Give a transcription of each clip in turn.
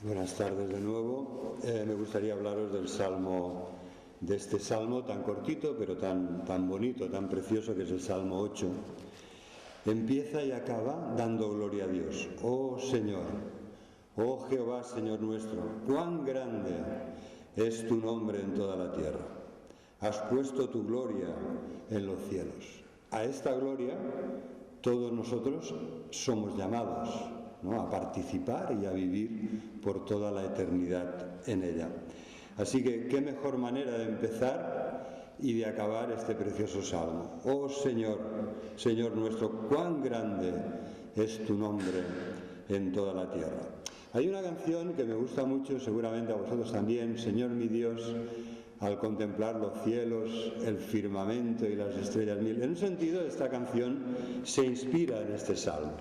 Buenas tardes de nuevo. Me gustaría hablaros del salmo, de este salmo tan cortito pero tan bonito, tan precioso, que es el Salmo 8. Empieza y acaba dando gloria a Dios. Oh Señor, oh Jehová, Señor nuestro, cuán grande es tu nombre en toda la tierra. Has puesto tu gloria en los cielos. A esta gloria todos nosotros somos llamados, ¿no?, a participar y a vivir por toda la eternidad en ella. Así que qué mejor manera de empezar y de acabar este precioso salmo. Oh Señor, Señor nuestro, cuán grande es tu nombre en toda la tierra. Hay una canción que me gusta mucho, seguramente a vosotros también: Señor mi Dios, al contemplar los cielos, el firmamento y las estrellas mil. En un sentido, esta canción se inspira en este salmo,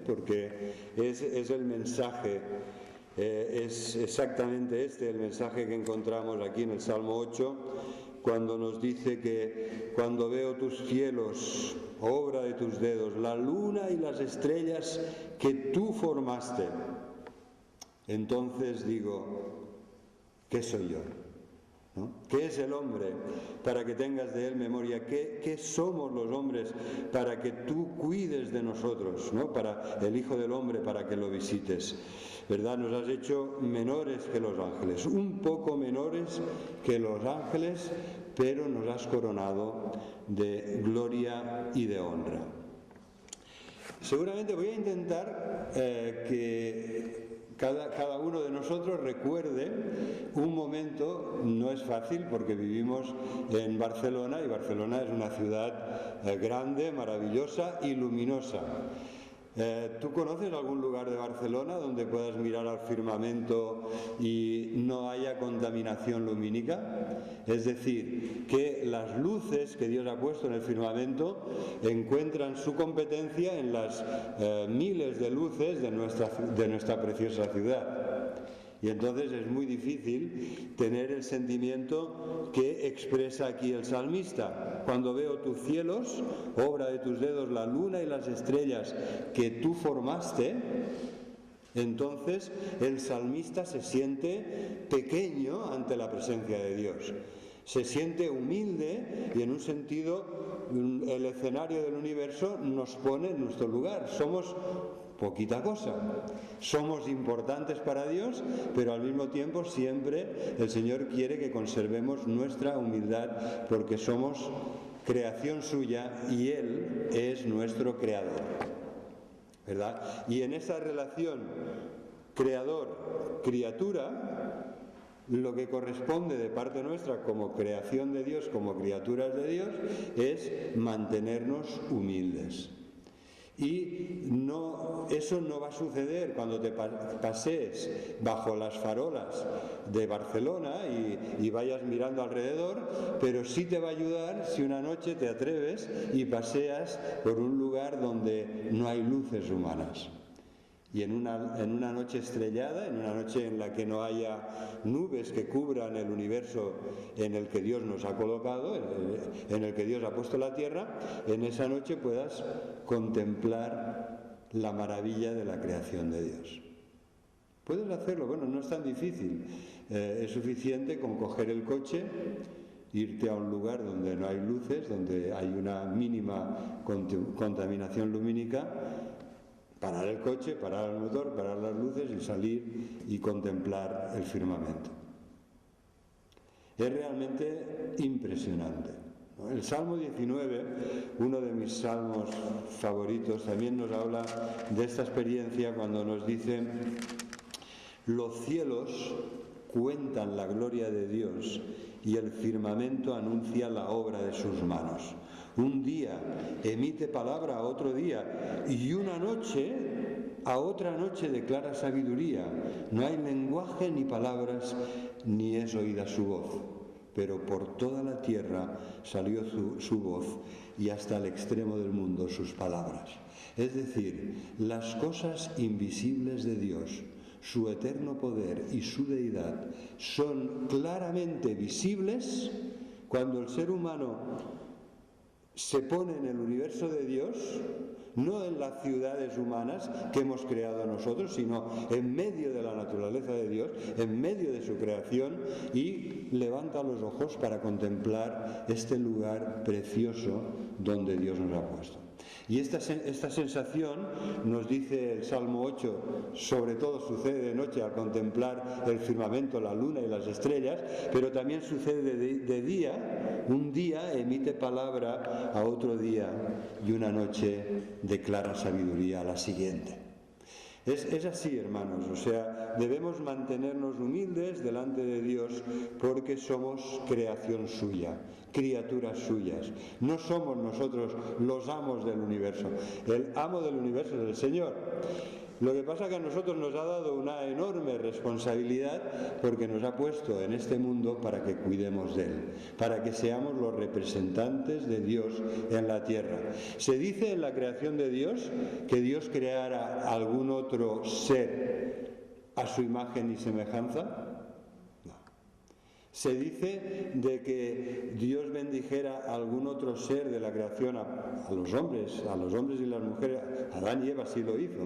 porque es el mensaje, es exactamente el mensaje que encontramos aquí en el Salmo 8, cuando nos dice que cuando veo tus cielos, obra de tus dedos, la luna y las estrellas que tú formaste, entonces digo, ¿qué soy yo? ¿No? ¿Qué es el hombre para que tengas de él memoria? ¿Qué somos los hombres para que tú cuides de nosotros, ¿no? Para el Hijo del Hombre, para que lo visites, ¿verdad? Nos has hecho menores que los ángeles, un poco menores que los ángeles, pero nos has coronado de gloria y de honra. Seguramente voy a intentar que cada uno de nosotros recuerde un momento. No es fácil porque vivimos en Barcelona, y Barcelona es una ciudad grande, maravillosa y luminosa. ¿Tú conoces algún lugar de Barcelona donde puedas mirar al firmamento y no haya contaminación lumínica? Es decir, que las luces que Dios ha puesto en el firmamento encuentran su competencia en las miles de luces de nuestra preciosa ciudad. Y entonces es muy difícil tener el sentimiento que expresa aquí el salmista. Cuando veo tus cielos, obra de tus dedos, la luna y las estrellas que tú formaste, entonces el salmista se siente pequeño ante la presencia de Dios. Se siente humilde y, en un sentido, el escenario del universo nos pone en nuestro lugar. Somos poquita cosa, somos importantes para Dios, pero al mismo tiempo siempre el Señor quiere que conservemos nuestra humildad, porque somos creación suya y Él es nuestro creador, ¿verdad? Y en esa relación creador-criatura, lo que corresponde de parte nuestra como creación de Dios, como criaturas de Dios, es mantenernos humildes. Y eso no va a suceder cuando te pasees bajo las farolas de Barcelona y vayas mirando alrededor, pero sí te va a ayudar si una noche te atreves y paseas por un lugar donde no hay luces humanas. Y en una noche estrellada, en una noche en la que no haya nubes que cubran el universo en el que Dios nos ha colocado, en el que Dios ha puesto la tierra, en esa noche puedas contemplar la maravilla de la creación de Dios. Puedes hacerlo, bueno, no es tan difícil. Es suficiente con coger el coche, irte a un lugar donde no hay luces, donde hay una mínima contaminación lumínica, parar el coche, parar el motor, parar las luces y salir y contemplar el firmamento. Es realmente impresionante, ¿no? El Salmo 19, uno de mis salmos favoritos, también nos habla de esta experiencia cuando nos dice: los cielos cuentan la gloria de Dios y el firmamento anuncia la obra de sus manos. Un día emite palabra a otro día, y una noche a otra noche declara sabiduría. No hay lenguaje ni palabras, ni es oída su voz. Pero por toda la tierra salió su voz, y hasta el extremo del mundo sus palabras. Es decir, las cosas invisibles de Dios, su eterno poder y su deidad, son claramente visibles cuando el ser humano se pone en el universo de Dios, no en las ciudades humanas que hemos creado nosotros, sino en medio de la naturaleza de Dios, en medio de su creación, y levanta los ojos para contemplar este lugar precioso donde Dios nos ha puesto. Y esta sensación, nos dice el Salmo 8, sobre todo sucede de noche al contemplar el firmamento, la luna y las estrellas, pero también sucede de día. Un día emite palabra a otro día y una noche declara sabiduría a la siguiente. Es así, hermanos, o sea, debemos mantenernos humildes delante de Dios porque somos creación suya, criaturas suyas. No somos nosotros los amos del universo. El amo del universo es el Señor. Lo que pasa es que a nosotros nos ha dado una enorme responsabilidad porque nos ha puesto en este mundo para que cuidemos de él, para que seamos los representantes de Dios en la tierra. ¿Se dice en la creación de Dios que Dios creara algún otro ser a su imagen y semejanza? ¿Se dice de que Dios bendijera a algún otro ser de la creación, a los hombres y las mujeres? Adán y Eva sí lo hizo.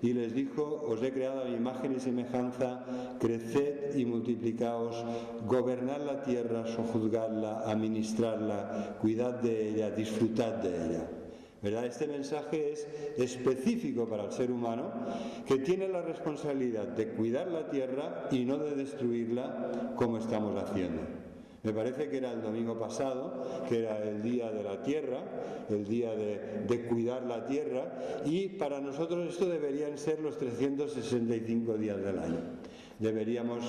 Y les dijo: os he creado a mi imagen y semejanza, creced y multiplicaos, gobernad la tierra, sojuzgadla, administradla, cuidad de ella, disfrutad de ella. ¿Verdad? Este mensaje es específico para el ser humano, que tiene la responsabilidad de cuidar la tierra y no de destruirla como estamos haciendo. Me parece que era el domingo pasado, que era el día de la tierra, el día de cuidar la tierra, y para nosotros esto deberían ser los 365 días del año. Deberíamos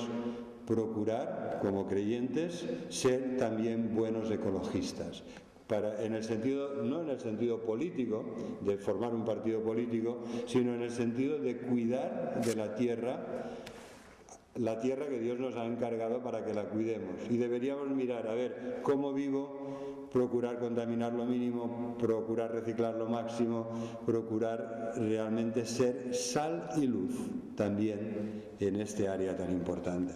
procurar, como creyentes, ser también buenos ecologistas. En el sentido, no en el sentido político, de formar un partido político, sino en el sentido de cuidar de la tierra que Dios nos ha encargado para que la cuidemos. Y deberíamos mirar, a ver, cómo vivo, procurar contaminar lo mínimo, procurar reciclar lo máximo, procurar realmente ser sal y luz también en este área tan importante.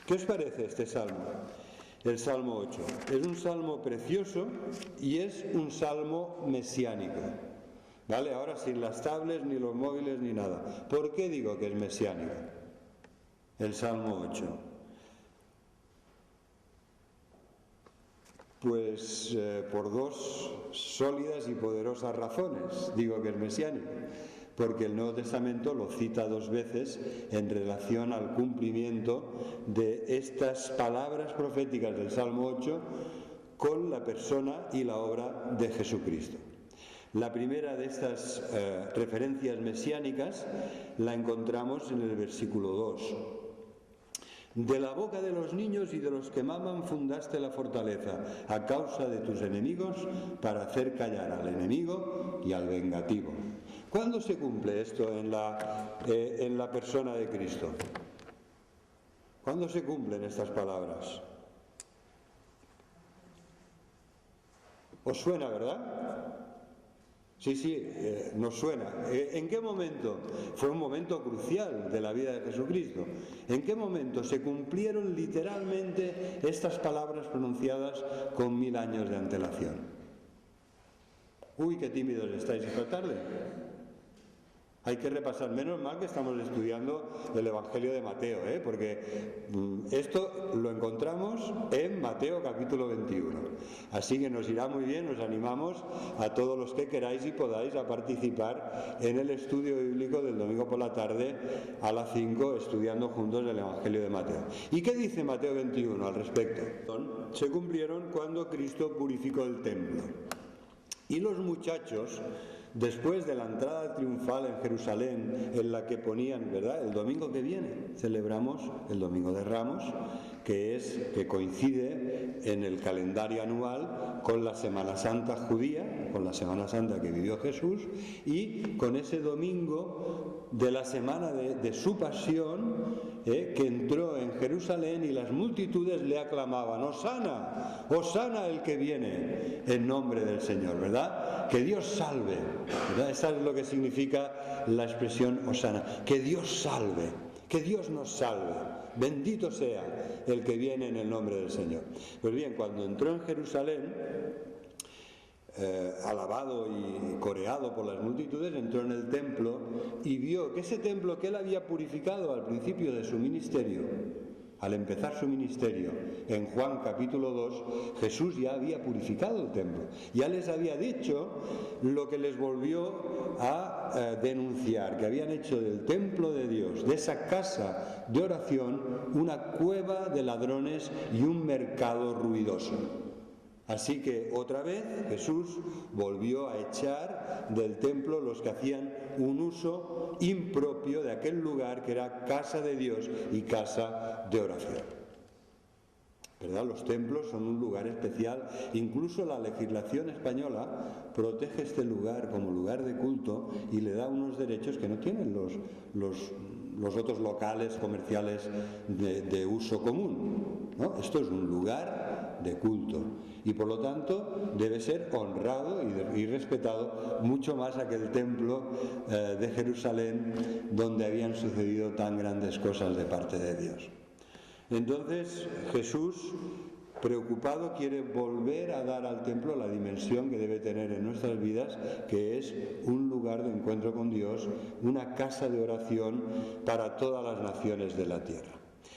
¿Qué os parece este salmo? El Salmo 8. Es un salmo precioso y es un salmo mesiánico. ¿Vale? Ahora sin las tablets, ni los móviles, ni nada. ¿Por qué digo que es mesiánico? El Salmo 8. Pues por dos sólidas y poderosas razones digo que es mesiánico. Porque el Nuevo Testamento lo cita dos veces en relación al cumplimiento de estas palabras proféticas del Salmo 8 con la persona y la obra de Jesucristo. La primera de estas referencias mesiánicas la encontramos en el versículo 2. De la boca de los niños y de los que maman fundaste la fortaleza, a causa de tus enemigos, para hacer callar al enemigo y al vengativo. ¿Cuándo se cumple esto en la persona de Cristo? ¿Cuándo se cumplen estas palabras? ¿Os suena, verdad? Sí, nos suena. ¿En qué momento? Fue un momento crucial de la vida de Jesucristo. ¿En qué momento se cumplieron literalmente estas palabras pronunciadas con 1000 años de antelación? Uy, qué tímidos estáis esta tarde. Hay que repasar, menos mal que estamos estudiando el Evangelio de Mateo, porque esto lo encontramos en Mateo capítulo 21. Así que nos irá muy bien, nos animamos a todos los que queráis y podáis a participar en el estudio bíblico del domingo por la tarde a las 5, estudiando juntos el Evangelio de Mateo. ¿Y qué dice Mateo 21 al respecto? Se cumplieron cuando Cristo purificó el templo. Y los muchachos, después de la entrada triunfal en Jerusalén, en la que ponían, ¿verdad? El domingo que viene celebramos el Domingo de Ramos, que coincide en el calendario anual con la Semana Santa judía, con la Semana Santa que vivió Jesús, y con ese domingo de la semana de su pasión, que entró en Jerusalén y las multitudes le aclamaban: ¡Hosana! ¡Hosana el que viene en nombre del Señor! ¿Verdad? Que Dios salve, ¿verdad? Esa es lo que significa la expresión Hosana, que Dios salve, que Dios nos salve, bendito sea el que viene en el nombre del Señor. Pues bien, cuando entró en Jerusalén, alabado y coreado por las multitudes, entró en el templo y vio que ese templo que él había purificado al principio de su ministerio, al empezar su ministerio, en Juan capítulo 2, Jesús ya había purificado el templo. Ya les había dicho lo que les volvió a denunciar, que habían hecho del templo de Dios, de esa casa de oración, una cueva de ladrones y un mercado ruidoso. Así que otra vez Jesús volvió a echar del templo los que hacían un uso impropio de aquel lugar que era casa de Dios y casa de oración. ¿Verdad? Los templos son un lugar especial. Incluso la legislación española protege este lugar como lugar de culto y le da unos derechos que no tienen los otros locales comerciales de uso común, ¿no? Esto es un lugar de culto y por lo tanto debe ser honrado y respetado mucho más aquel templo de Jerusalén donde habían sucedido tan grandes cosas de parte de Dios. Entonces Jesús, preocupado, quiere volver a dar al templo la dimensión que debe tener en nuestras vidas, que es un lugar de encuentro con Dios, una casa de oración para todas las naciones de la tierra.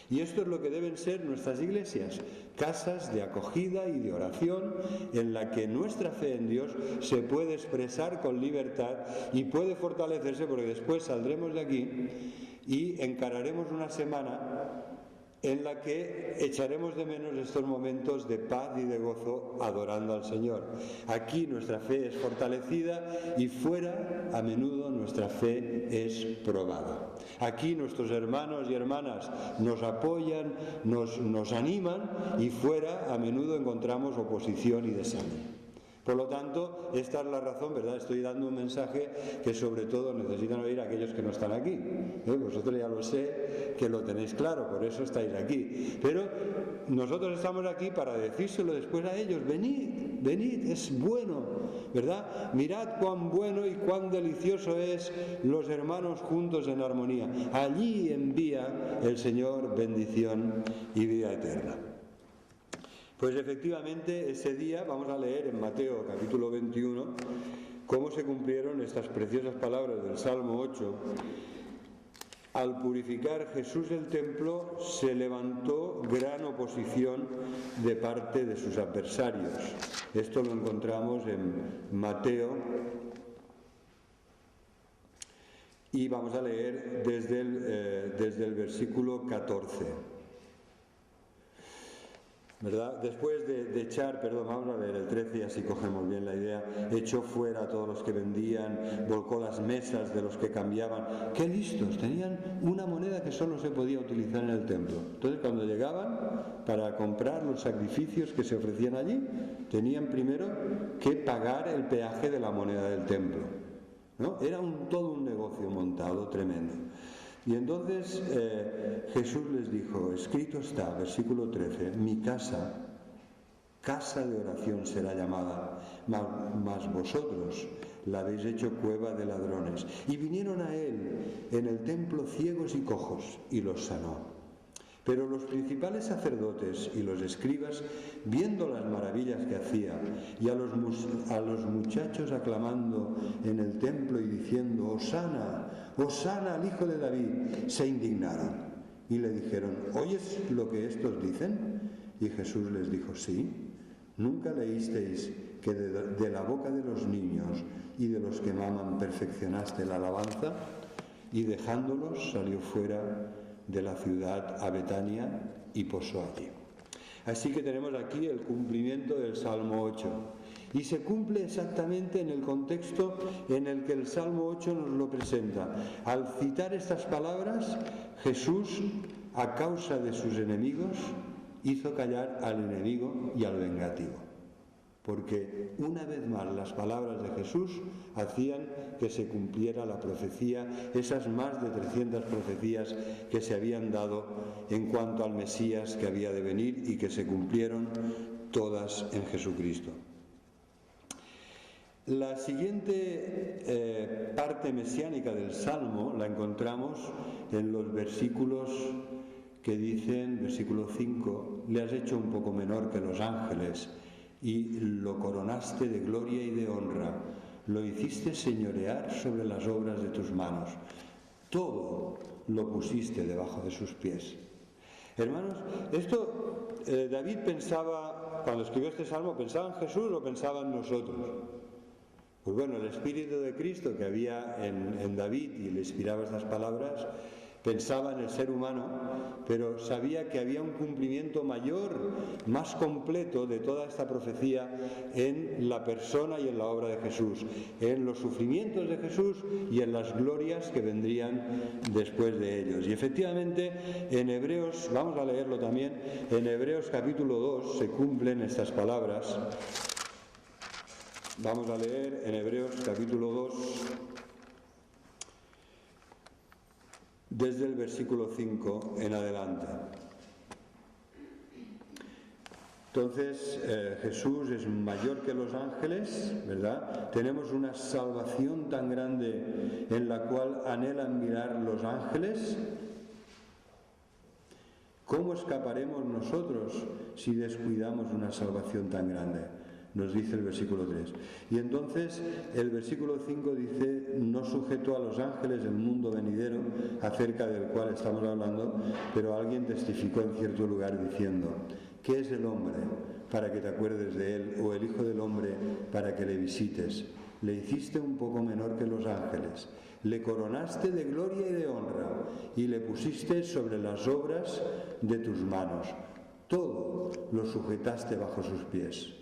Y esto es lo que deben ser nuestras iglesias, casas de acogida y de oración en la que nuestra fe en Dios se puede expresar con libertad y puede fortalecerse, porque después saldremos de aquí y encararemos una semana en la que echaremos de menos estos momentos de paz y de gozo adorando al Señor. Aquí nuestra fe es fortalecida y fuera a menudo nuestra fe es probada. Aquí nuestros hermanos y hermanas nos apoyan, nos animan y fuera a menudo encontramos oposición y desánimo. Por lo tanto, esta es la razón, ¿verdad? Estoy dando un mensaje que sobre todo necesitan oír aquellos que no están aquí. Vosotros ya lo sé, que lo tenéis claro, por eso estáis aquí. Pero nosotros estamos aquí para decírselo después a ellos. Venid, venid, es bueno, ¿verdad? Mirad cuán bueno y cuán delicioso es los hermanos juntos en armonía. Allí envía el Señor bendición y vida eterna. Pues efectivamente ese día vamos a leer en Mateo capítulo 21 cómo se cumplieron estas preciosas palabras del Salmo 8. Al purificar Jesús el templo se levantó gran oposición de parte de sus adversarios. Esto lo encontramos en Mateo y vamos a leer desde el versículo 14. ¿Verdad? Después de echar, vamos a leer el 13 y así cogemos bien la idea. Echó fuera a todos los que vendían, volcó las mesas de los que cambiaban. ¡Qué listos! Tenían una moneda que solo se podía utilizar en el templo. Entonces cuando llegaban para comprar los sacrificios que se ofrecían allí, tenían primero que pagar el peaje de la moneda del templo, ¿no? Era todo un negocio montado tremendo. Y entonces Jesús les dijo, escrito está, versículo 13, mi casa, casa de oración será llamada, mas vosotros la habéis hecho cueva de ladrones. Y vinieron a él en el templo ciegos y cojos, y los sanó. Pero los principales sacerdotes y los escribas, viendo las maravillas que hacía, y a los muchachos aclamando en el templo y diciendo, Hosana, Hosana al Hijo de David, se indignaron y le dijeron, ¿oyes lo que estos dicen? Y Jesús les dijo, sí, ¿nunca leísteis que de la boca de los niños y de los que maman perfeccionaste la alabanza? Y dejándolos salió fuera de la ciudad a Betania y posó allí. Así que tenemos aquí el cumplimiento del Salmo 8. Y se cumple exactamente en el contexto en el que el Salmo 8 nos lo presenta. Al citar estas palabras, Jesús, a causa de sus enemigos, hizo callar al enemigo y al vengativo. Porque una vez más las palabras de Jesús hacían que se cumpliera la profecía, esas más de 300 profecías que se habían dado en cuanto al Mesías que había de venir y que se cumplieron todas en Jesucristo. La siguiente parte mesiánica del Salmo la encontramos en los versículos que dicen, versículo 5, le has hecho un poco menor que los ángeles, y lo coronaste de gloria y de honra, lo hiciste señorear sobre las obras de tus manos, todo lo pusiste debajo de sus pies. Hermanos, esto David pensaba, cuando escribió este salmo, ¿pensaba en Jesús o pensaba en nosotros? Pues bueno, el Espíritu de Cristo que había en David y le inspiraba estas palabras, pensaba en el ser humano, pero sabía que había un cumplimiento mayor, más completo de toda esta profecía en la persona y en la obra de Jesús, en los sufrimientos de Jesús y en las glorias que vendrían después de ellos. Y efectivamente en Hebreos, vamos a leerlo también, en Hebreos capítulo 2 se cumplen estas palabras. Vamos a leer en Hebreos capítulo 2, desde el versículo 5 en adelante. Entonces, Jesús es mayor que los ángeles, ¿verdad? Tenemos una salvación tan grande en la cual anhelan mirar los ángeles. ¿Cómo escaparemos nosotros si descuidamos una salvación tan grande? Nos dice el versículo 3. Y entonces el versículo 5 dice: no sujetó a los ángeles el mundo venidero, acerca del cual estamos hablando, pero alguien testificó en cierto lugar diciendo: ¿qué es el hombre para que te acuerdes de él, o el hijo del hombre para que le visites? Le hiciste un poco menor que los ángeles, le coronaste de gloria y de honra, y le pusiste sobre las obras de tus manos. Todo lo sujetaste bajo sus pies.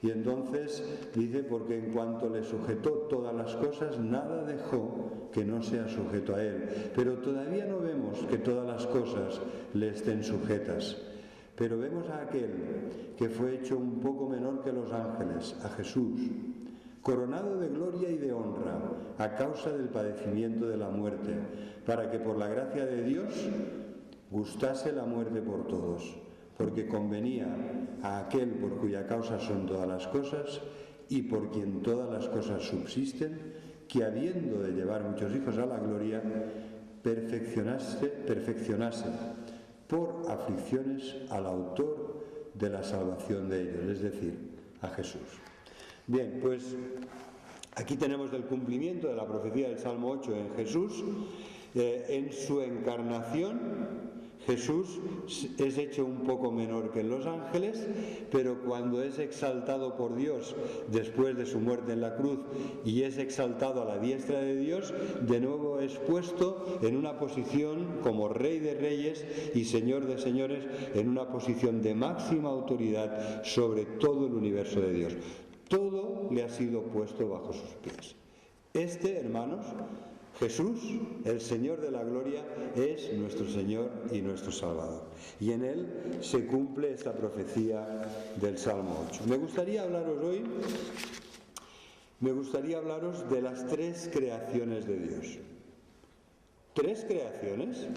Y entonces dice: porque en cuanto le sujetó todas las cosas, nada dejó que no sea sujeto a él. Pero todavía no vemos que todas las cosas le estén sujetas. Pero vemos a aquel que fue hecho un poco menor que los ángeles, a Jesús, coronado de gloria y de honra a causa del padecimiento de la muerte, para que por la gracia de Dios gustase la muerte por todos, porque convenía a aquel por cuya causa son todas las cosas y por quien todas las cosas subsisten, que habiendo de llevar muchos hijos a la gloria, perfeccionase por aflicciones al autor de la salvación de ellos, es decir, a Jesús. Bien, pues aquí tenemos el cumplimiento de la profecía del Salmo 8 en Jesús. En su encarnación Jesús es hecho un poco menor que los ángeles, pero cuando es exaltado por Dios después de su muerte en la cruz y es exaltado a la diestra de Dios, de nuevo es puesto en una posición como Rey de Reyes y Señor de Señores, en una posición de máxima autoridad sobre todo el universo de Dios. Todo le ha sido puesto bajo sus pies. Hermanos, Jesús, el Señor de la gloria, es nuestro Señor y nuestro Salvador. Y en Él se cumple esta profecía del Salmo 8. Me gustaría hablaros de las 3 creaciones de Dios. 3 creaciones.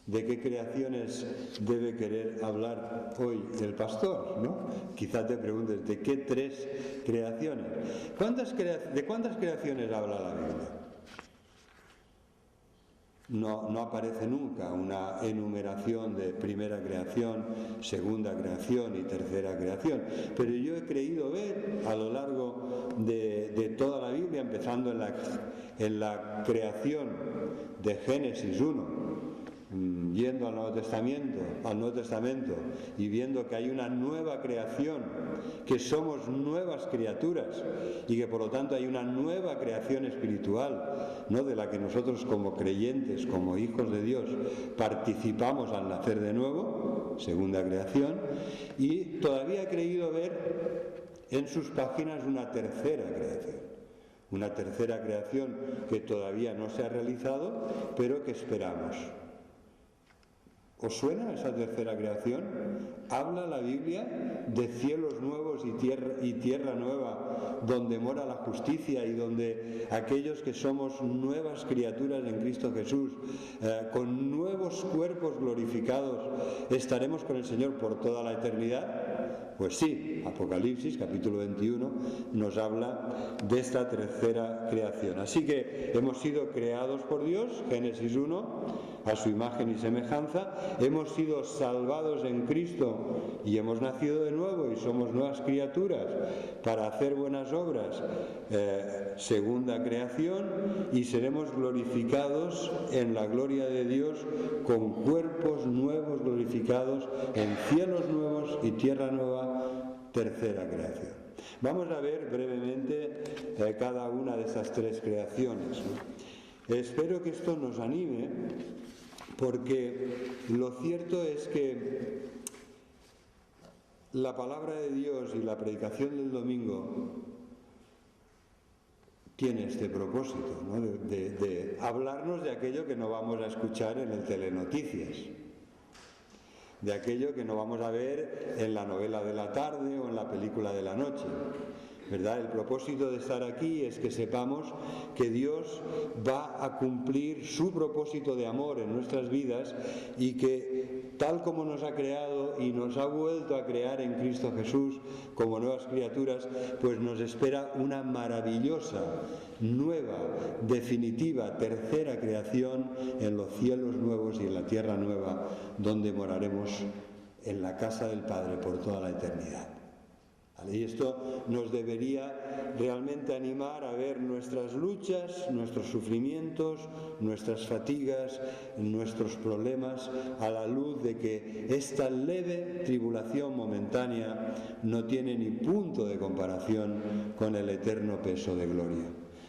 ¿De qué creaciones debe querer hablar hoy el pastor, no? Quizá te preguntes, ¿de qué 3 creaciones? ¿De cuántas creaciones habla la Biblia? No aparece nunca una enumeración de primera creación, segunda creación y tercera creación, pero yo he creído ver a lo largo de toda la Biblia, empezando en la creación de Génesis 1, yendo al Nuevo Testamento y viendo que hay una nueva creación, que somos nuevas criaturas y que por lo tanto hay una nueva creación espiritual, ¿no?, de la que nosotros como creyentes, como hijos de Dios, participamos al nacer de nuevo, segunda creación, y todavía he creído ver en sus páginas una tercera creación que todavía no se ha realizado, pero que esperamos. ¿Os suena esa tercera creación? Habla la Biblia de cielos nuevos y tierra nueva, donde mora la justicia y donde aquellos que somos nuevas criaturas en Cristo Jesús, con nuevos cuerpos glorificados, estaremos con el Señor por toda la eternidad. Pues sí, Apocalipsis, capítulo 21, nos habla de esta tercera creación. Así que hemos sido creados por Dios, Génesis 1, a su imagen y semejanza, hemos sido salvados en Cristo y hemos nacido de nuevo y somos nuevas criaturas para hacer buenas obras, segunda creación, y seremos glorificados en la gloria de Dios con cuerpos nuevos glorificados en cielos nuevos y tierra nueva, tercera creación. Vamos a ver brevemente cada una de esas tres creaciones, ¿no? Espero que esto nos anime, porque lo cierto es que la palabra de Dios y la predicación del domingo tiene este propósito, ¿no? de hablarnos de aquello que no vamos a escuchar en el Telenoticias, de aquello que no vamos a ver en la novela de la tarde o en la película de la noche, ¿verdad? El propósito de estar aquí es que sepamos que Dios va a cumplir su propósito de amor en nuestras vidas y que tal como nos ha creado y nos ha vuelto a crear en Cristo Jesús como nuevas criaturas, pues nos espera una maravillosa, nueva, definitiva, tercera creación en los cielos nuevos y en la tierra nueva, donde moraremos en la casa del Padre por toda la eternidad. ¿Vale? Y esto nos debería realmente animar a ver nuestras luchas, nuestros sufrimientos, nuestras fatigas, nuestros problemas, a la luz de que esta leve tribulación momentánea no tiene ni punto de comparación con el eterno peso de gloria.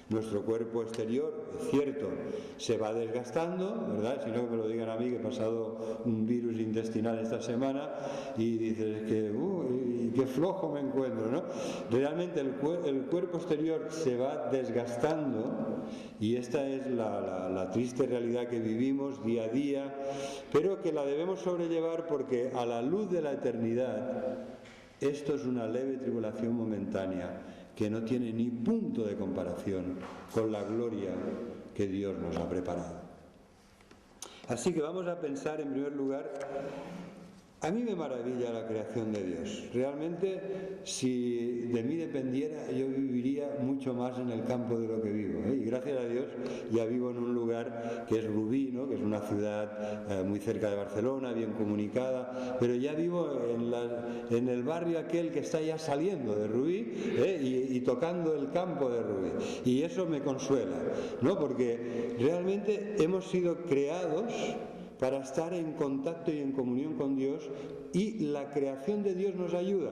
Nuestro cuerpo exterior, es cierto, se va desgastando, ¿verdad? Si no, que me lo digan a mí, que he pasado un virus intestinal esta semana y dices que qué flojo me encuentro, ¿no? Realmente el cuerpo exterior se va desgastando y esta es la triste realidad que vivimos día a día, pero que la debemos sobrellevar porque a la luz de la eternidad esto es una leve tribulación momentánea que no tiene ni punto de comparación con la gloria que Dios nos ha preparado. Así que vamos a pensar en primer lugar, a mí me maravilla la creación de Dios. Realmente, si de mí dependiera, yo viviría mucho más en el campo de lo que vivo, ¿eh? Y gracias a Dios ya vivo en un lugar que es Rubí, ¿no? Que es una ciudad muy cerca de Barcelona, bien comunicada, pero ya vivo en el barrio aquel que está ya saliendo de Rubí, y tocando el campo de Rubí. Y eso me consuela, ¿no? Porque realmente hemos sido creados para estar en contacto y en comunión con Dios, y la creación de Dios nos ayuda.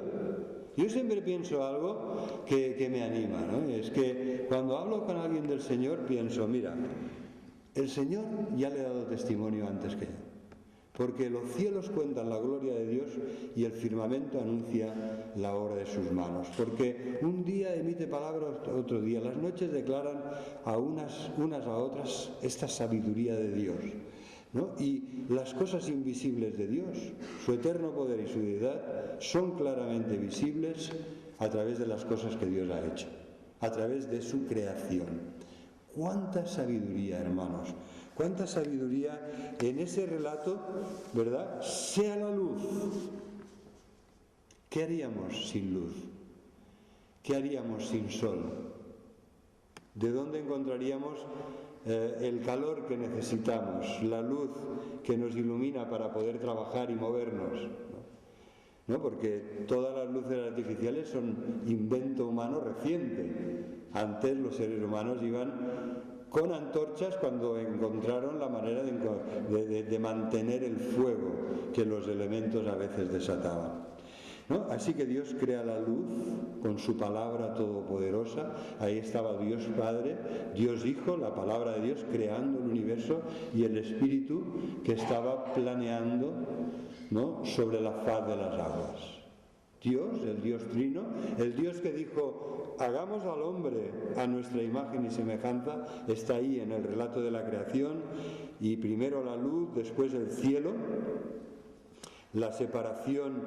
Yo siempre pienso algo que me anima, ¿no? Es que cuando hablo con alguien del Señor pienso, mira, el Señor ya le ha dado testimonio antes que yo, porque los cielos cuentan la gloria de Dios y el firmamento anuncia la obra de sus manos, porque un día emite palabra, otro día, las noches declaran a unas a otras esta sabiduría de Dios, ¿no? Y las cosas invisibles de Dios, su eterno poder y su deidad, son claramente visibles a través de las cosas que Dios ha hecho, a través de su creación. ¡Cuánta sabiduría, hermanos! ¡Cuánta sabiduría en ese relato, ¿verdad? Sea la luz. ¿Qué haríamos sin luz? ¿Qué haríamos sin sol? ¿De dónde encontraríamos el calor que necesitamos, la luz que nos ilumina para poder trabajar y movernos? ¿No? Porque todas las luces artificiales son invento humano reciente. Antes los seres humanos iban con antorchas cuando encontraron la manera de mantener el fuego que los elementos a veces desataban, ¿no? Así que Dios crea la luz con su palabra todopoderosa. Ahí estaba Dios Padre, Dios Hijo, la palabra de Dios creando el universo, y el Espíritu que estaba planeando, ¿no?, sobre la faz de las aguas. Dios, el Dios Trino, el Dios que dijo, hagamos al hombre a nuestra imagen y semejanza, está ahí en el relato de la creación, y primero la luz, después el cielo, la separación,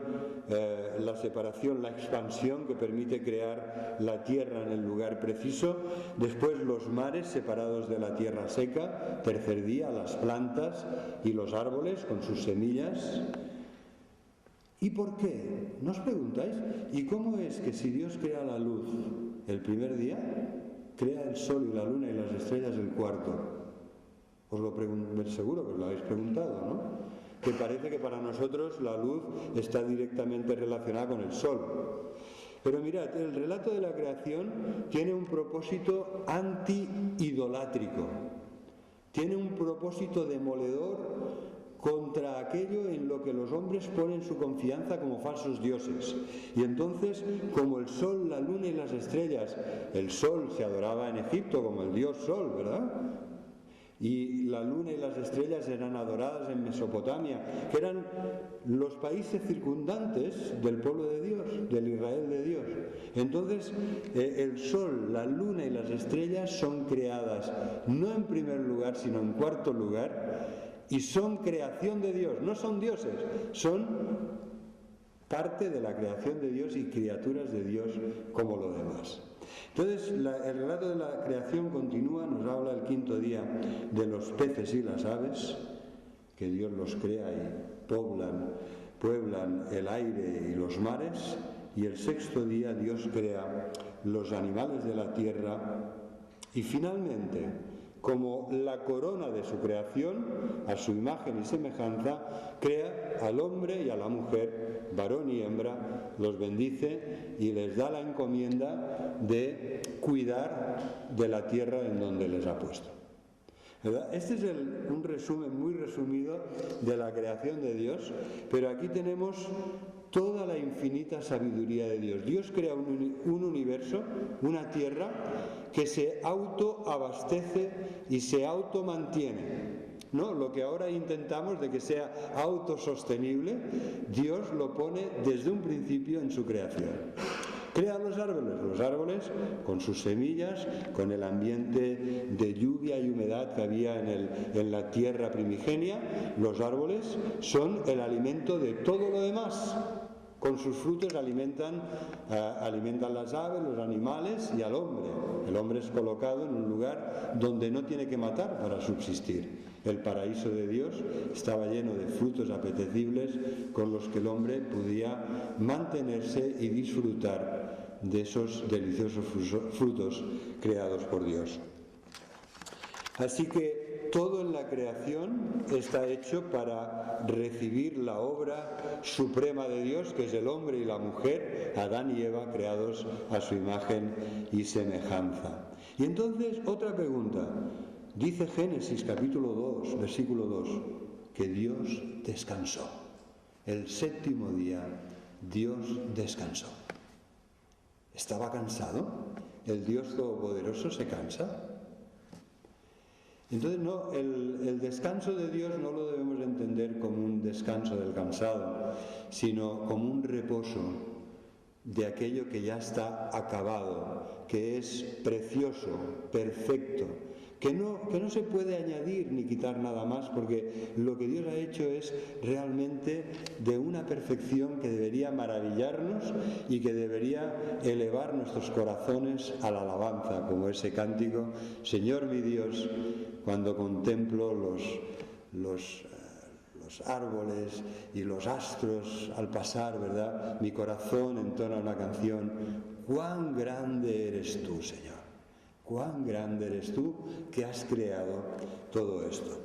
la expansión que permite crear la tierra en el lugar preciso, después los mares separados de la tierra seca, tercer día las plantas y los árboles con sus semillas, ¿Y por qué? ¿No os preguntáis? ¿Y cómo es que si Dios crea la luz el primer día, crea el sol y la luna y las estrellas el cuarto? Os lo seguro que os lo habéis preguntado, ¿no? Que parece que para nosotros la luz está directamente relacionada con el sol. Pero mirad, el relato de la creación tiene un propósito anti-idolátrico, tiene un propósito demoledor contra aquello en lo que los hombres ponen su confianza como falsos dioses. Y entonces, como el sol, la luna y las estrellas, el sol se adoraba en Egipto como el dios sol, ¿verdad? Y la luna y las estrellas eran adoradas en Mesopotamia, que eran los países circundantes del pueblo de Dios, del Israel de Dios. Entonces, el sol, la luna y las estrellas son creadas no en primer lugar, sino en cuarto lugar, y son creación de Dios, no son dioses, son parte de la creación de Dios y criaturas de Dios como lo demás. Entonces, el relato de la creación continúa, nos habla el quinto día de los peces y las aves, que Dios los crea y pueblan el aire y los mares, y el sexto día Dios crea los animales de la tierra y finalmente, como la corona de su creación, a su imagen y semejanza, crea al hombre y a la mujer, varón y hembra, los bendice y les da la encomienda de cuidar de la tierra en donde les ha puesto. ¿Verdad? Este es un resumen muy resumido de la creación de Dios, pero aquí tenemos toda la infinita sabiduría de Dios. Dios crea un universo, una tierra, que se autoabastece y se automantiene. ¿No? Lo que ahora intentamos de que sea autosostenible, Dios lo pone desde un principio en su creación. Crea los árboles con sus semillas, con el ambiente de lluvia y humedad que había en la tierra primigenia. Los árboles son el alimento de todo lo demás. Con sus frutos alimentan las aves, los animales y al hombre. El hombre es colocado en un lugar donde no tiene que matar para subsistir. El paraíso de Dios estaba lleno de frutos apetecibles con los que el hombre podía mantenerse y disfrutar de esos deliciosos frutos creados por Dios. Así que todo en la creación está hecho para recibir la obra suprema de Dios, que es el hombre y la mujer, Adán y Eva, creados a su imagen y semejanza. Y entonces, otra pregunta. Dice Génesis capítulo 2, versículo 2, que Dios descansó. El séptimo día, Dios descansó. ¿Estaba cansado? ¿El Dios Todopoderoso se cansa? Entonces, no, el descanso de Dios no lo debemos entender como un descanso del cansado, sino como un reposo de aquello que ya está acabado, que es precioso, perfecto, que no se puede añadir ni quitar nada más, porque lo que Dios ha hecho es realmente de una perfección que debería maravillarnos y que debería elevar nuestros corazones a la alabanza, como ese cántico: Señor mi Dios, cuando contemplo los árboles y los astros al pasar, ¿verdad? Mi corazón entona una canción: cuán grande eres tú, Señor. Cuán grande eres tú que has creado todo esto.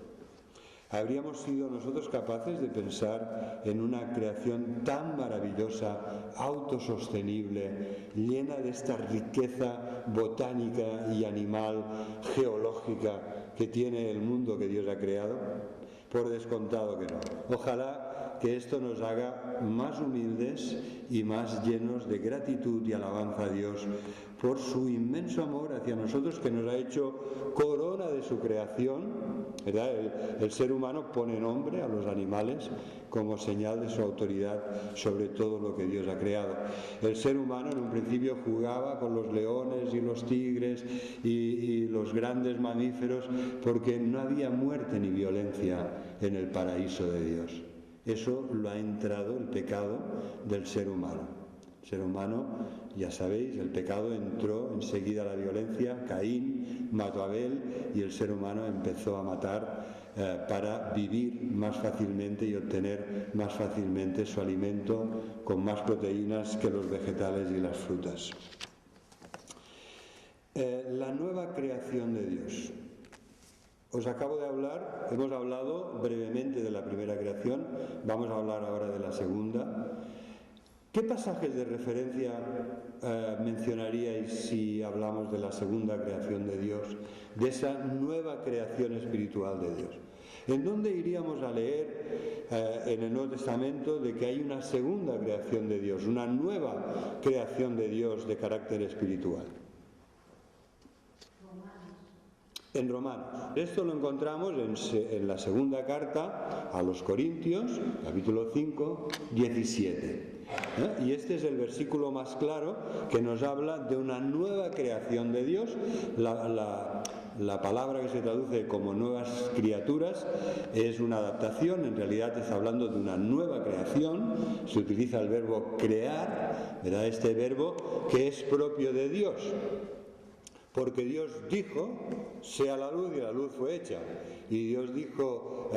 ¿Habríamos sido nosotros capaces de pensar en una creación tan maravillosa, autosostenible, llena de esta riqueza botánica y animal, geológica que tiene el mundo que Dios ha creado? Por descontado que no. Ojalá que esto nos haga más humildes y más llenos de gratitud y alabanza a Dios por su inmenso amor hacia nosotros, que nos ha hecho corona de su creación, ¿verdad? El ser humano pone nombre a los animales como señal de su autoridad sobre todo lo que Dios ha creado. El ser humano en un principio jugaba con los leones y los tigres y los grandes mamíferos porque no había muerte ni violencia en el paraíso de Dios. Eso lo ha entrado el pecado del ser humano. El ser humano, ya sabéis, el pecado entró enseguida la violencia. Caín mató a Abel y el ser humano empezó a matar para vivir más fácilmente y obtener más fácilmente su alimento con más proteínas que los vegetales y las frutas. La nueva creación de Dios. Os acabo de hablar, hemos hablado brevemente de la primera creación, vamos a hablar ahora de la segunda. ¿Qué pasajes de referencia mencionaríais si hablamos de la segunda creación de Dios, de esa nueva creación espiritual de Dios? ¿En dónde iríamos a leer en el Nuevo Testamento de que hay una segunda creación de Dios, una nueva creación de Dios de carácter espiritual? En Romanos. Esto lo encontramos en la segunda carta a los Corintios, capítulo 5, 17. Y este es el versículo más claro que nos habla de una nueva creación de Dios. La palabra que se traduce como nuevas criaturas es una adaptación, en realidad está hablando de una nueva creación. Se utiliza el verbo crear, ¿verdad? Este verbo que es propio de Dios. Porque Dios dijo, sea la luz, y la luz fue hecha. Y Dios dijo,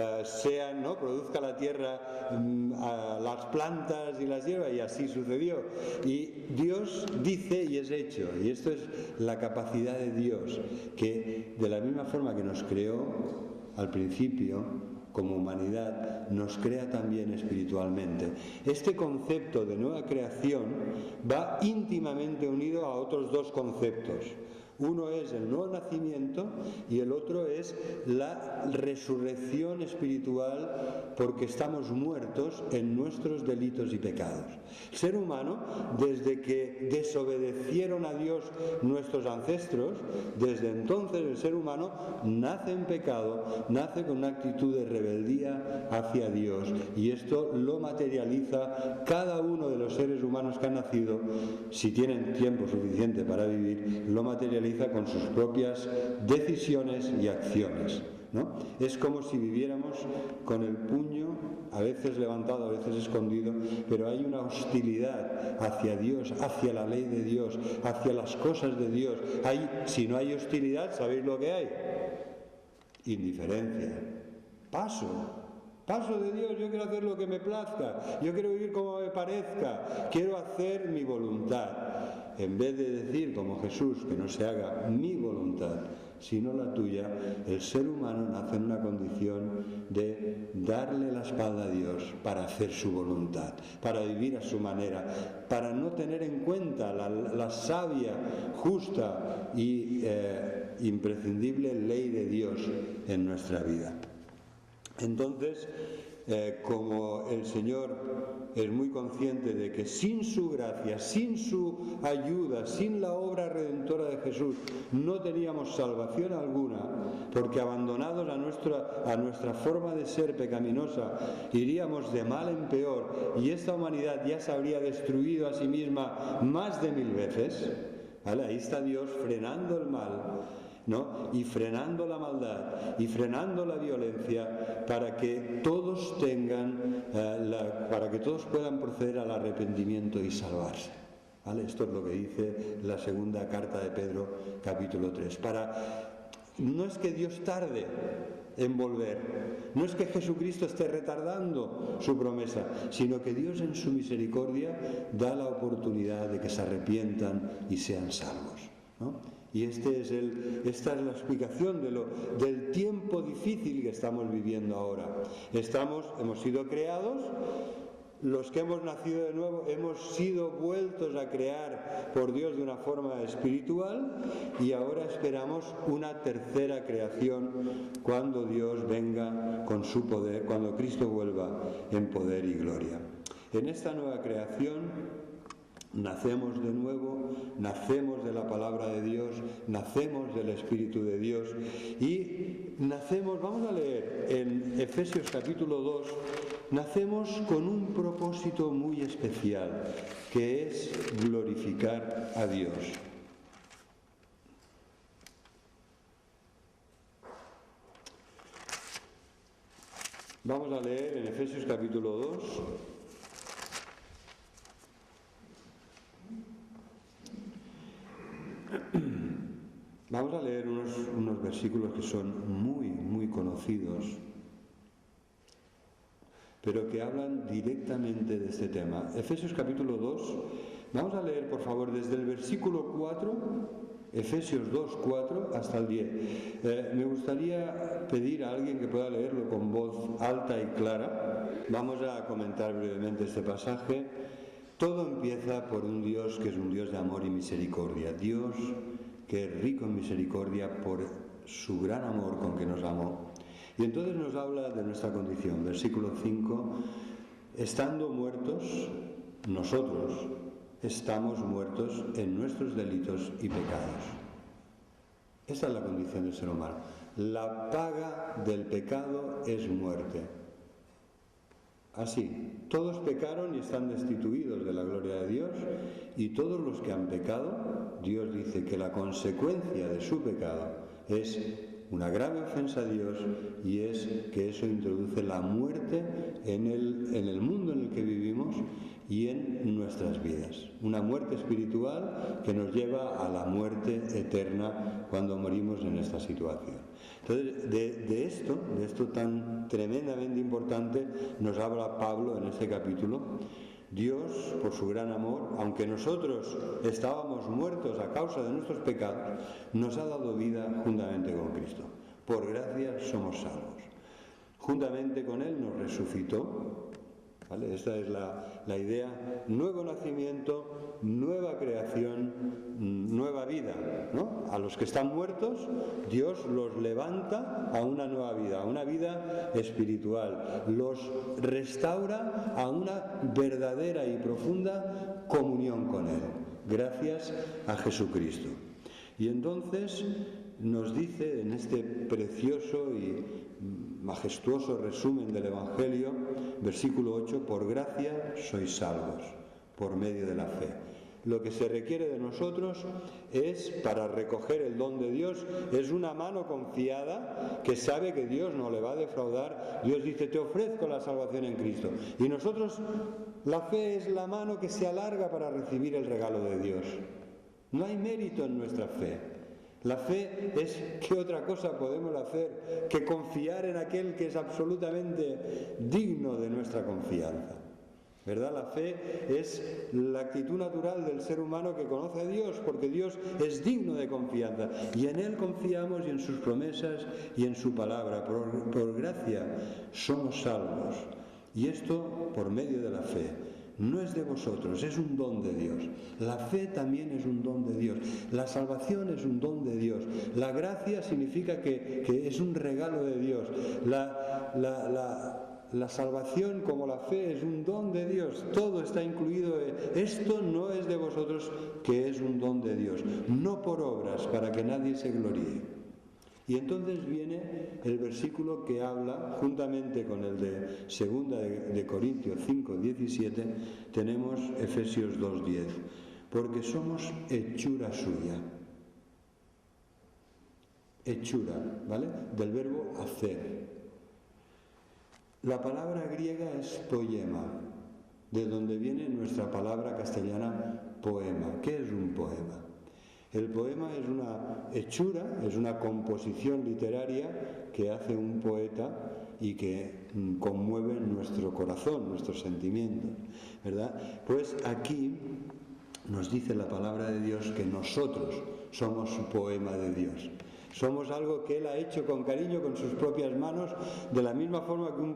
produzca la tierra las plantas y las hierbas, y así sucedió. Y Dios dice y es hecho. Y esto es la capacidad de Dios, que de la misma forma que nos creó al principio, como humanidad, nos crea también espiritualmente. Este concepto de nueva creación va íntimamente unido a otros dos conceptos. Uno es el nuevo nacimiento y el otro es la resurrección espiritual, porque estamos muertos en nuestros delitos y pecados. El ser humano, desde que desobedecieron a Dios nuestros ancestros, desde entonces el ser humano nace en pecado, nace con una actitud de rebeldía hacia Dios, y esto lo materializa cada uno de los seres humanos que han nacido, si tienen tiempo suficiente para vivir, lo materializa con sus propias decisiones y acciones, ¿no? Es como si viviéramos con el puño a veces levantado, a veces escondido, pero hay una hostilidad hacia Dios, hacia la ley de Dios, hacia las cosas de Dios. Si no hay hostilidad, ¿sabéis lo que hay? Indiferencia. Paso de Dios, yo quiero hacer lo que me plazca, yo quiero vivir como me parezca, quiero hacer mi voluntad. En vez de decir, como Jesús, que no se haga mi voluntad, sino la tuya, el ser humano nace en una condición de darle la espalda a Dios para hacer su voluntad, para vivir a su manera, para no tener en cuenta la sabia, justa y imprescindible ley de Dios en nuestra vida. Entonces, como el Señor es muy consciente de que sin su gracia, sin su ayuda, sin la obra redentora de Jesús, no teníamos salvación alguna, porque abandonados a nuestra forma de ser pecaminosa, iríamos de mal en peor, y esta humanidad ya se habría destruido a sí misma más de 1000 veces. ¿Vale? Ahí está Dios frenando el mal, ¿no? Y frenando la maldad y frenando la violencia para que todos para que todos puedan proceder al arrepentimiento y salvarse. ¿Vale? Esto es lo que dice la segunda carta de Pedro, capítulo 3. No es que Dios tarde en volver, no es que Jesucristo esté retardando su promesa, sino que Dios en su misericordia da la oportunidad de que se arrepientan y sean salvos, ¿no? Y esta es la explicación del tiempo difícil que estamos viviendo ahora. Hemos sido creados, los que hemos nacido de nuevo hemos sido vueltos a crear por Dios de una forma espiritual, y ahora esperamos una tercera creación cuando Dios venga con su poder, cuando Cristo vuelva en poder y gloria. En esta nueva creación nacemos de nuevo, nacemos de la palabra de Dios, nacemos del Espíritu de Dios y nacemos, vamos a leer en Efesios capítulo 2, nacemos con un propósito muy especial, que es glorificar a Dios. Vamos a leer en Efesios capítulo 2. Vamos a leer unos versículos que son muy, muy conocidos, pero que hablan directamente de este tema. Efesios capítulo 2, vamos a leer por favor desde el versículo 4, Efesios 2, 4 hasta el 10. Me gustaría pedir a alguien que pueda leerlo con voz alta y clara. Vamos a comentar brevemente este pasaje. Todo empieza por un Dios que es un Dios de amor y misericordia. Dios que es rico en misericordia por su gran amor con que nos amó. Y entonces nos habla de nuestra condición. Versículo 5, estando muertos, nosotros estamos muertos en nuestros delitos y pecados. Esta es la condición del ser humano. La paga del pecado es muerte. Así, todos pecaron y están destituidos de la gloria de Dios, y todos los que han pecado, Dios dice que la consecuencia de su pecado es una grave ofensa a Dios, y es que eso introduce la muerte en el mundo en el que vivimos y en nuestras vidas. Una muerte espiritual que nos lleva a la muerte eterna cuando morimos en esta situación. Entonces, de esto tan tremendamente importante nos habla Pablo en este capítulo. Dios, por su gran amor, aunque nosotros estábamos muertos a causa de nuestros pecados, nos ha dado vida juntamente con Cristo. Por gracia somos salvos. Juntamente con Él nos resucitó. ¿Vale? Esta es la idea: nuevo nacimiento, nueva creación, nueva vida, ¿no? A los que están muertos, Dios los levanta a una nueva vida, a una vida espiritual, los restaura a una verdadera y profunda comunión con Él, gracias a Jesucristo. Y entonces nos dice en este precioso y majestuoso resumen del Evangelio, versículo 8, por gracia sois salvos, por medio de la fe. Lo que se requiere de nosotros es, para recoger el don de Dios, es una mano confiada que sabe que Dios no le va a defraudar. Dios dice, te ofrezco la salvación en Cristo. Y nosotros, la fe es la mano que se alarga para recibir el regalo de Dios. No hay mérito en nuestra fe. La fe es, ¿qué otra cosa podemos hacer que confiar en aquel que es absolutamente digno de nuestra confianza? ¿Verdad? La fe es la actitud natural del ser humano que conoce a Dios, porque Dios es digno de confianza. Y en Él confiamos, y en sus promesas y en su palabra. Por gracia somos salvos. Y esto por medio de la fe. No es de vosotros, es un don de Dios. La fe también es un don de Dios. La salvación es un don de Dios. La gracia significa que es un regalo de Dios. La salvación, como la fe, es un don de Dios. Todo está incluido. Esto no es de vosotros, que es un don de Dios. No por obras, para que nadie se gloríe. Y entonces viene el versículo que habla, juntamente con el de 2 de Corintios 5, 17, tenemos Efesios 2, 10. Porque somos hechura suya. Hechura, ¿vale? Del verbo hacer. La palabra griega es poema, de donde viene nuestra palabra castellana poema. ¿Qué es un poema? El poema es una hechura, es una composición literaria que hace un poeta y que conmueve nuestro corazón, nuestros sentimientos, ¿verdad? Pues aquí nos dice la palabra de Dios que nosotros somos su poema de Dios. Somos algo que Él ha hecho con cariño, con sus propias manos, de la misma forma que un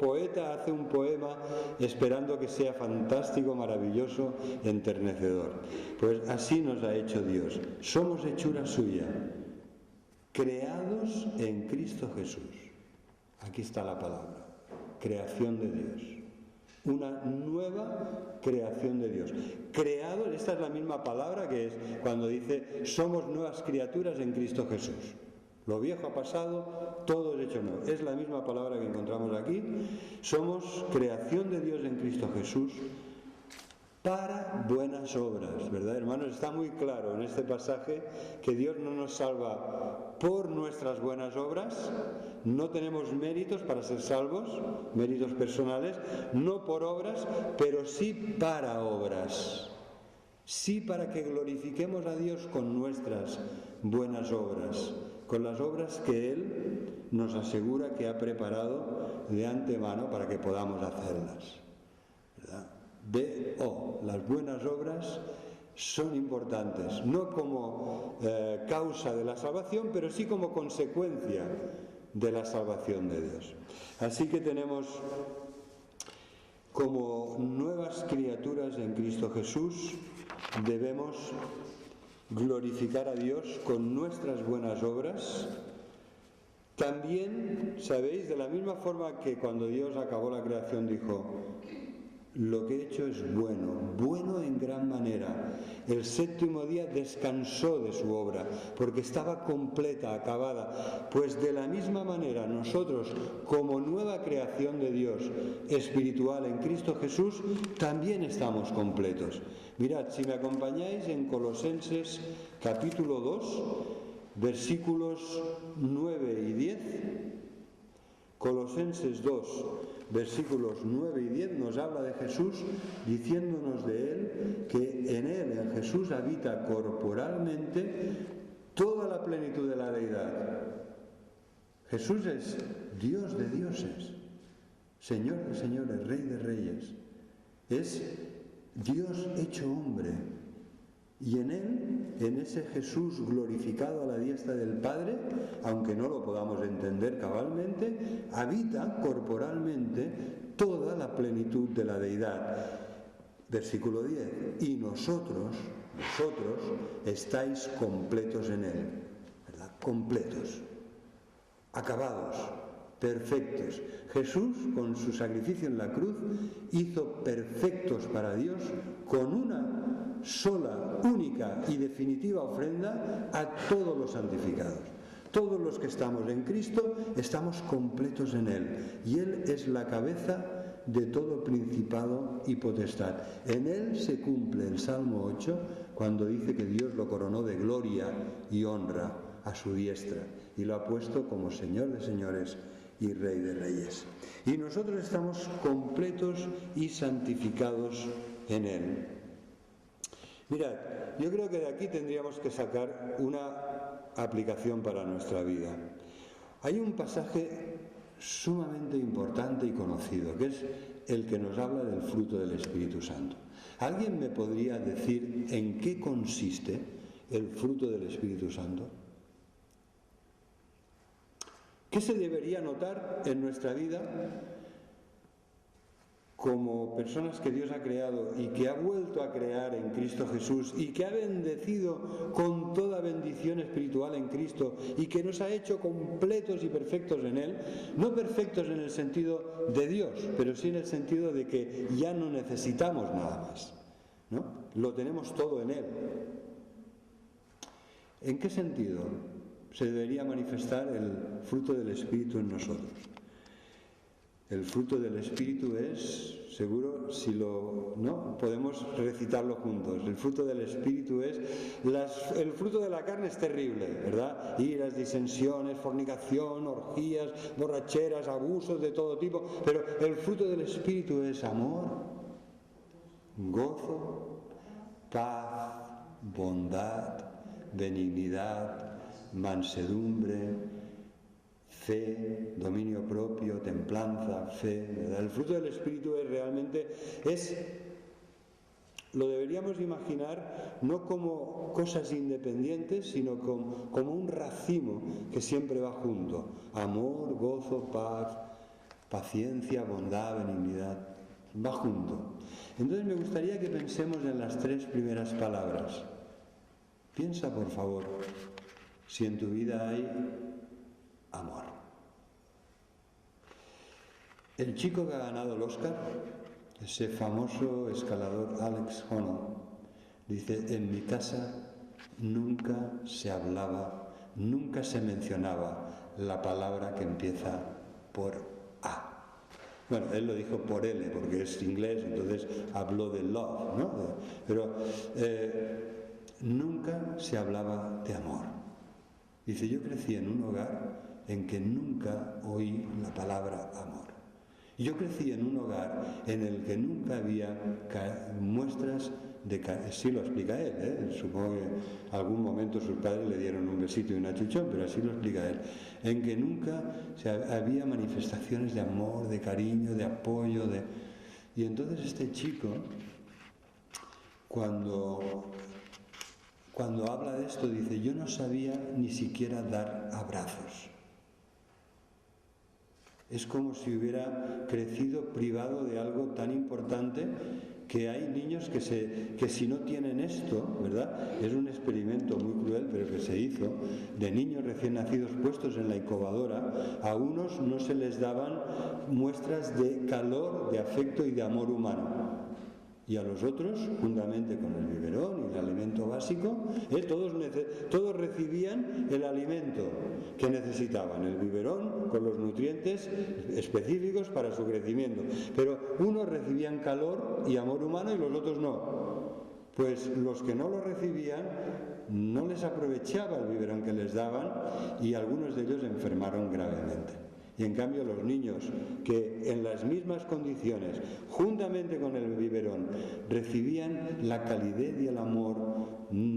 poeta hace un poema esperando que sea fantástico, maravilloso, enternecedor. Pues así nos ha hecho Dios. Somos hechura suya, creados en Cristo Jesús. Aquí está la palabra, creación de Dios. Una nueva creación de Dios. Creados, esta es la misma palabra que es cuando dice somos nuevas criaturas en Cristo Jesús. Lo viejo ha pasado, todo es hecho nuevo. Es la misma palabra que encontramos aquí. Somos creación de Dios en Cristo Jesús para buenas obras, ¿verdad, hermanos? Está muy claro en este pasaje que Dios no nos salva por nuestras buenas obras. No tenemos méritos para ser salvos, méritos personales, no por obras, pero sí para obras. Sí para que glorifiquemos a Dios con nuestras buenas obras. con las obras que Él nos asegura que ha preparado de antemano para que podamos hacerlas, ¿verdad? Las buenas obras son importantes, no como causa de la salvación, pero sí como consecuencia de la salvación de Dios. Así que tenemos como nuevas criaturas en Cristo Jesús, debemos glorificar a Dios con nuestras buenas obras. También, sabéis, de la misma forma que cuando Dios acabó la creación dijo: lo que he hecho es bueno, bueno en gran manera. El séptimo día descansó de su obra, porque estaba completa, acabada. Pues de la misma manera nosotros, como nueva creación de Dios espiritual en Cristo Jesús, también estamos completos. Mirad, si me acompañáis en Colosenses capítulo 2, versículos 9 y 10, Colosenses 2, versículos 9 y 10 nos habla de Jesús, diciéndonos de Él que en Él, en Jesús, habita corporalmente toda la plenitud de la deidad. Jesús es Dios de dioses, Señor de señores, Rey de reyes. Es Dios hecho hombre. Y en Él, en ese Jesús glorificado a la diestra del Padre, aunque no lo podamos entender cabalmente, habita corporalmente toda la plenitud de la deidad. Versículo 10. Y vosotros estáis completos en Él, ¿verdad? Completos, acabados, perfectos. Jesús, con su sacrificio en la cruz, hizo perfectos para Dios con una sola, única y definitiva ofrenda a todos los santificados. Todos los que estamos en Cristo estamos completos en Él, y Él es la cabeza de todo principado y potestad. En Él se cumple el Salmo 8 cuando dice que Dios lo coronó de gloria y honra a su diestra y lo ha puesto como Señor de señores y Rey de reyes. Y nosotros estamos completos y santificados en Él. Mirad, yo creo que de aquí tendríamos que sacar una aplicación para nuestra vida. Hay un pasaje sumamente importante y conocido, que es el que nos habla del fruto del Espíritu Santo. ¿Alguien me podría decir en qué consiste el fruto del Espíritu Santo? ¿Qué se debería notar en nuestra vida como personas que Dios ha creado y que ha vuelto a crear en Cristo Jesús y que ha bendecido con toda bendición espiritual en Cristo y que nos ha hecho completos y perfectos en Él? No perfectos en el sentido de Dios, pero sí en el sentido de que ya no necesitamos nada más, ¿no? Lo tenemos todo en Él. ¿En qué sentido se debería manifestar el fruto del Espíritu en nosotros? El fruto del Espíritu es, seguro, no, podemos recitarlo juntos. El fruto del Espíritu es, el fruto de la carne es terrible, ¿verdad? Iras, disensiones, fornicación, orgías, borracheras, abusos de todo tipo. Pero el fruto del Espíritu es amor, gozo, paz, bondad, benignidad, mansedumbre, fe, dominio propio, templanza, fe, ¿verdad? El fruto del Espíritu lo deberíamos imaginar no como cosas independientes, sino como un racimo que siempre va junto. Amor, gozo, paz, paciencia, bondad, benignidad, va junto. Entonces me gustaría que pensemos en las tres primeras palabras. Piensa, por favor, si en tu vida hay amor. El chico que ha ganado el Oscar, ese famoso escalador Alex Honnold, dice: en mi casa nunca se hablaba, nunca se mencionaba la palabra que empieza por A. Bueno, él lo dijo por L, porque es inglés, entonces habló de love, ¿no? Pero nunca se hablaba de amor. Dice: yo crecí en un hogar en que nunca oí la palabra amor. Yo crecí en un hogar en el que nunca había muestras sí lo explica él, supongo que algún momento sus padres le dieron un besito y un achuchón, pero así lo explica él, en que nunca había manifestaciones de amor, de cariño, de apoyo, y entonces este chico, cuando habla de esto, dice: yo no sabía ni siquiera dar abrazos. Es como si hubiera crecido privado de algo tan importante, que hay niños que si no tienen esto, ¿verdad? Es un experimento muy cruel, pero que se hizo, de niños recién nacidos puestos en la incubadora. A unos no se les daban muestras de calor, de afecto y de amor humano. Y a los otros, juntamente con el biberón y el alimento básico, todos recibían el alimento que necesitaban, el biberón con los nutrientes específicos para su crecimiento. Pero unos recibían calor y amor humano y los otros no. Pues los que no lo recibían no les aprovechaba el biberón que les daban, y algunos de ellos enfermaron gravemente. Y en cambio los niños que en las mismas condiciones, juntamente con el biberón, recibían la calidez y el amor,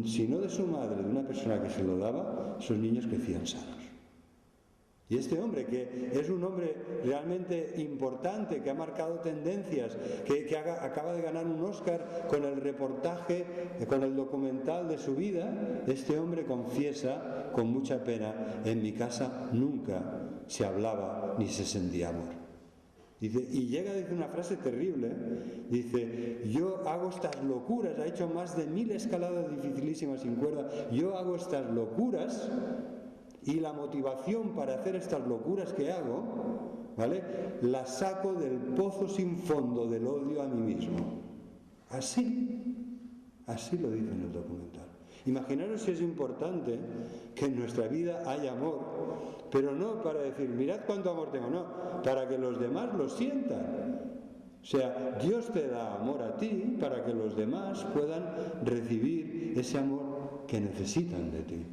si no de su madre, de una persona que se lo daba, esos niños crecían sanos. Y este hombre, que es un hombre realmente importante, que ha marcado tendencias, que acaba de ganar un Oscar con el reportaje, con el documental de su vida, este hombre confiesa con mucha pena: en mi casa nunca se hablaba ni se sentía amor. Dice, y llega a decir una frase terrible, dice: yo hago estas locuras, ha hecho más de 1000 escaladas dificilísimas sin cuerda, yo hago estas locuras, y la motivación para hacer estas locuras que hago, ¿vale?, la saco del pozo sin fondo del odio a mí mismo. Así lo dice en el documental. Imaginaros si es importante que en nuestra vida haya amor, pero no para decir: mirad cuánto amor tengo, no, para que los demás lo sientan. O sea, Dios te da amor a ti para que los demás puedan recibir ese amor que necesitan de ti.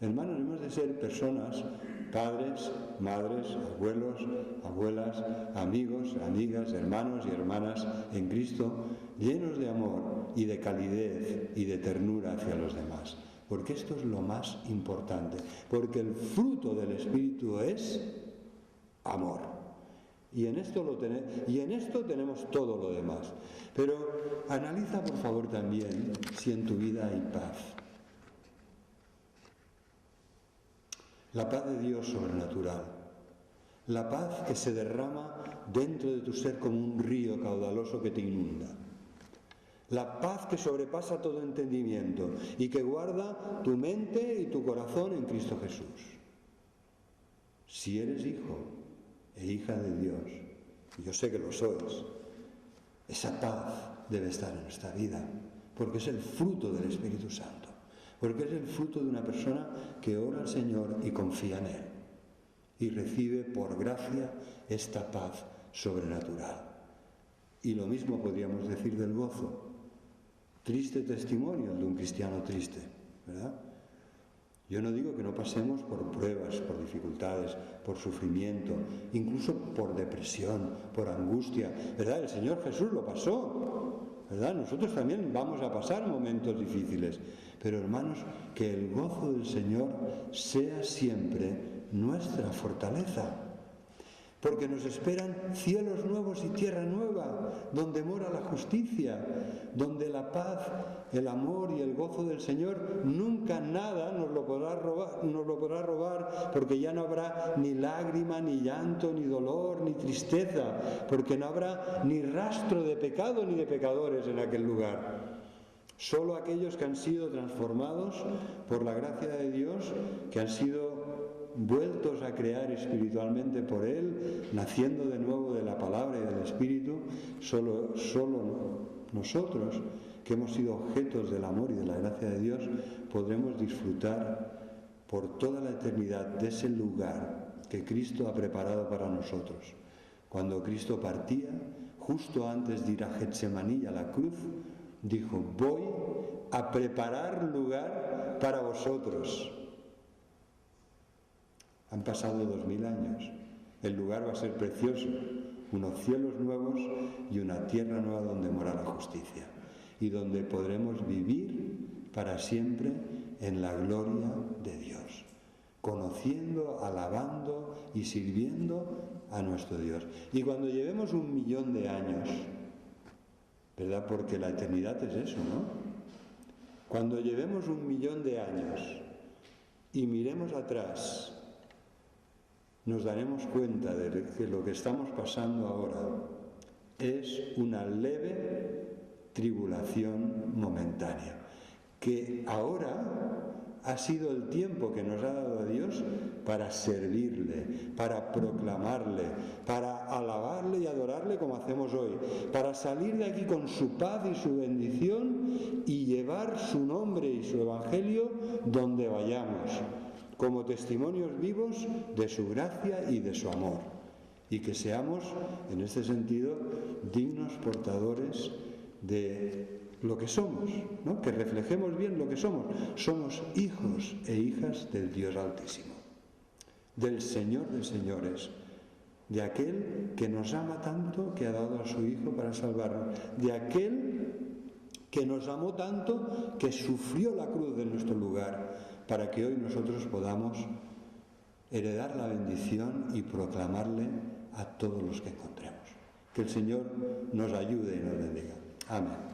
Hermanos, hemos de ser personas, padres, madres, abuelos, abuelas, amigos, amigas, hermanos y hermanas en Cristo, llenos de amor y de calidez y de ternura hacia los demás. Porque esto es lo más importante. Porque el fruto del Espíritu es amor. Y en esto tenemos todo lo demás. Pero analiza, por favor, también si en tu vida hay paz. La paz de Dios sobrenatural, la paz que se derrama dentro de tu ser como un río caudaloso que te inunda, la paz que sobrepasa todo entendimiento y que guarda tu mente y tu corazón en Cristo Jesús. Si eres hijo e hija de Dios, y yo sé que lo sois, esa paz debe estar en nuestra vida, porque es el fruto del Espíritu Santo. Porque es el fruto de una persona que ora al Señor y confía en Él. Y recibe por gracia esta paz sobrenatural. Y lo mismo podríamos decir del gozo. Triste testimonio de un cristiano triste, ¿verdad? Yo no digo que no pasemos por pruebas, por dificultades, por sufrimiento, incluso por depresión, por angustia, ¿verdad? El Señor Jesús lo pasó, ¿verdad? Nosotros también vamos a pasar momentos difíciles. Pero hermanos, que el gozo del Señor sea siempre nuestra fortaleza, porque nos esperan cielos nuevos y tierra nueva, donde mora la justicia, donde la paz, el amor y el gozo del Señor nunca nada nos lo podrá robar, porque ya no habrá ni lágrima, ni llanto, ni dolor, ni tristeza, porque no habrá ni rastro de pecado ni de pecadores en aquel lugar. Solo aquellos que han sido transformados por la gracia de Dios, que han sido vueltos a crear espiritualmente por Él, naciendo de nuevo de la palabra y del Espíritu, solo nosotros, que hemos sido objetos del amor y de la gracia de Dios, podremos disfrutar por toda la eternidad de ese lugar que Cristo ha preparado para nosotros. Cuando Cristo partía, justo antes de ir a Getsemaní, a la cruz, dijo: voy a preparar lugar para vosotros. Han pasado 2000 años. El lugar va a ser precioso. Unos cielos nuevos y una tierra nueva donde mora la justicia. y donde podremos vivir para siempre en la gloria de Dios, conociendo, alabando y sirviendo a nuestro Dios. Y cuando llevemos 1.000.000 de años, ¿verdad? Porque la eternidad es eso, ¿no? Cuando llevemos 1.000.000 de años y miremos atrás, nos daremos cuenta de que lo que estamos pasando ahora es una leve tribulación momentánea, que ahora ha sido el tiempo que nos ha dado Dios para servirle, para proclamarle, para alabarle y adorarle como hacemos hoy, para salir de aquí con su paz y su bendición y llevar su nombre y su evangelio donde vayamos, como testimonios vivos de su gracia y de su amor, y que seamos, en este sentido, dignos portadores de lo que somos, ¿no? Que reflejemos bien lo que somos. Somos hijos e hijas del Dios Altísimo, del Señor de señores, de aquel que nos ama tanto que ha dado a su Hijo para salvarnos, de aquel que nos amó tanto que sufrió la cruz en nuestro lugar, para que hoy nosotros podamos heredar la bendición y proclamarle a todos los que encontremos. Que el Señor nos ayude y nos bendiga. Amén.